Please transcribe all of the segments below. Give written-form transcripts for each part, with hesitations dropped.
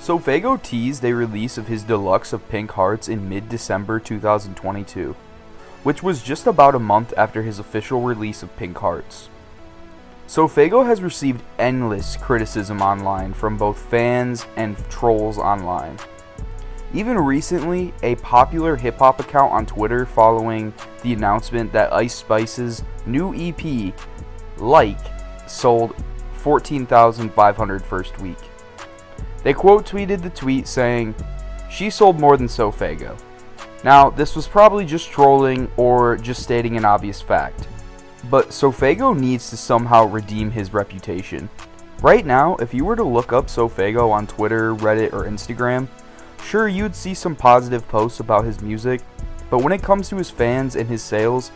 Sofaygo teased a release of his deluxe of Pink Hearts in mid-December 2022, which was just about a month after his official release of Pink Hearts. Sofaygo has received endless criticism online from both fans and trolls online. Even recently, a popular hip-hop account on Twitter following the announcement that Ice Spice's new EP, Like, sold 14,500 first week. They quote tweeted the tweet saying, "She sold more than Sofaygo." Now, this was probably just trolling or just stating an obvious fact, but Sofaygo needs to somehow redeem his reputation. Right now, if you were to look up Sofaygo on Twitter, Reddit, or Instagram, sure, you'd see some positive posts about his music, but when it comes to his fans and his sales,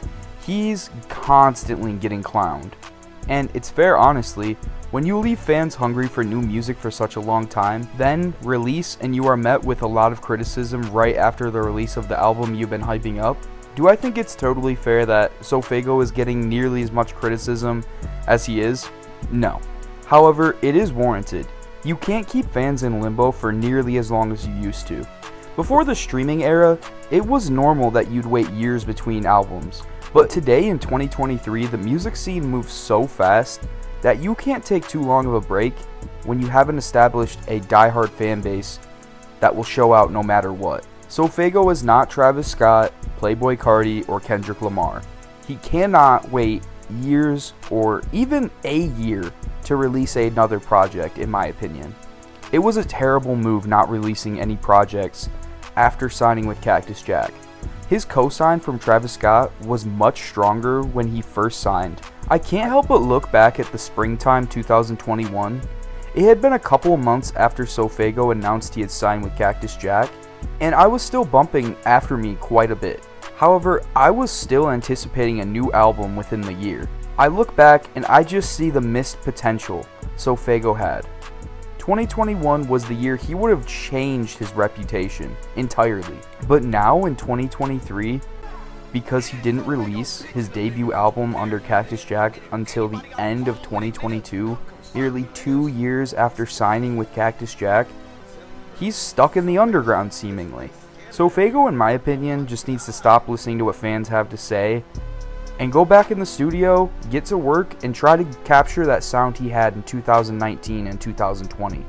he's constantly getting clowned. And it's fair, honestly, when you leave fans hungry for new music for such a long time, then release and you are met with a lot of criticism right after the release of the album you've been hyping up. Do I think it's totally fair that Sofaygo is getting nearly as much criticism as he is? No. However, it is warranted. You can't keep fans in limbo for nearly as long as you used to. Before the streaming era, it was normal that you'd wait years between albums. But today in 2023, the music scene moves so fast that you can't take too long of a break when you haven't established a diehard fan base that will show out no matter what. Sofaygo is not Travis Scott, Playboi Carti, or Kendrick Lamar. He cannot wait years or even a year to release another project, in my opinion. It was a terrible move not releasing any projects after signing with Cactus Jack. His co-sign from Travis Scott was much stronger when he first signed. I can't help but look back at the springtime 2021. It had been a couple months after Sofaygo announced he had signed with Cactus Jack, and I was still bumping After Me quite a bit. However, I was still anticipating a new album within the year. I look back and I just see the missed potential Sofaygo had. 2021 was the year he would have changed his reputation entirely. But now in 2023, because he didn't release his debut album under Cactus Jack until the end of 2022, nearly 2 years after signing with Cactus Jack, he's stuck in the underground seemingly. Sofaygo, in my opinion, just needs to stop listening to what fans have to say and go back in the studio, get to work, and try to capture that sound he had in 2019 and 2020.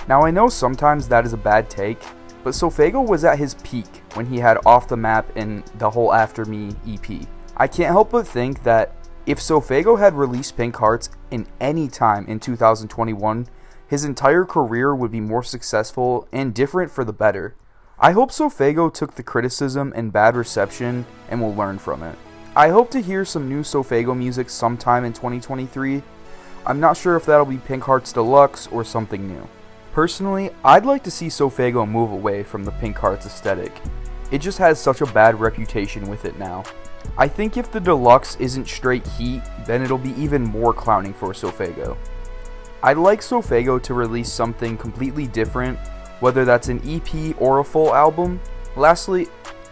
Now, I know sometimes that is a bad take, but Sofaygo was at his peak when he had Off the Map and the whole After Me EP. I can't help but think that if Sofaygo had released Pink Hearts in any time in 2021, his entire career would be more successful and different for the better. I hope Sofaygo took the criticism and bad reception and will learn from it. I hope to hear some new Sofaygo music sometime in 2023. I'm not sure if that'll be Pink Hearts Deluxe or something new. Personally, I'd like to see Sofaygo move away from the Pink Hearts aesthetic. It just has such a bad reputation with it now. I think if the Deluxe isn't straight heat, then it'll be even more clowning for Sofaygo. I'd like Sofaygo to release something completely different, whether that's an EP or a full album. Lastly,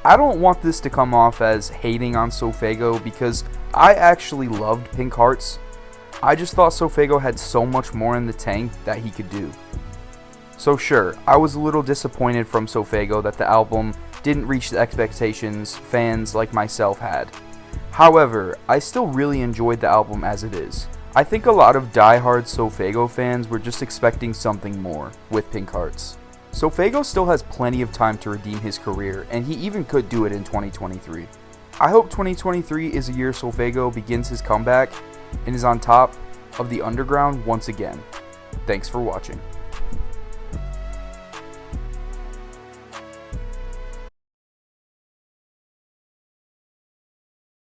I don't want this to come off as hating on Sofaygo because I actually loved Pink Hearts. I just thought Sofaygo had so much more in the tank that he could do. So sure, I was a little disappointed from Sofaygo that the album didn't reach the expectations fans like myself had. However, I still really enjoyed the album as it is. I think a lot of die-hard Sofaygo fans were just expecting something more with Pink Hearts. Sofaygo still has plenty of time to redeem his career, and he even could do it in 2023. I hope 2023 is a year Sofaygo begins his comeback and is on top of the underground once again. Thanks for watching.